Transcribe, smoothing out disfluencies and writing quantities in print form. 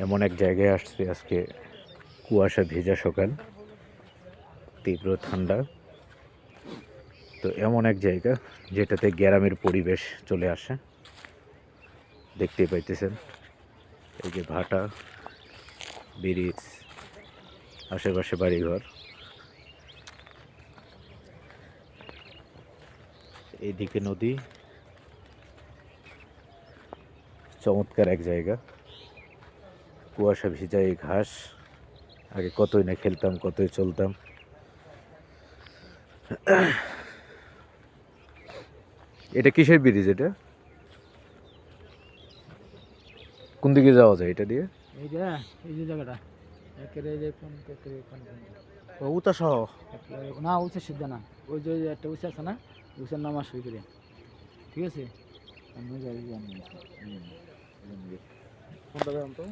এমন এক জায়গায় আসছে আজকে, কুয়াশা ভেজা সকাল, তীব্র ঠান্ডা। তো এমন এক জায়গা যেটাতে গ্রামের পরিবেশ চলে আসে। দেখতেই পাইতেছেন এই যে ভাটা, ব্রিজ, আশেপাশে বাড়িঘর। এইদিকে নদী, চমৎকার এক জায়গা। কুয়াশা ভিজা এই ঘাস, আগে কতই না খেলতাম, কতই চলতাম। এটা কিসের ব্রিজ? এটা কোন দিকে যাওয়া যায় এটা দিয়ে? এই যে জায়গাটা একেবারে যে কোন উতা সহ না উঁচা সিদ্ধা না, ওই যে একটা উঁচা আছে না, উঁচার নাম আসবে করে, ঠিক আছে। আমি যাই জানি কোনটা জানতো?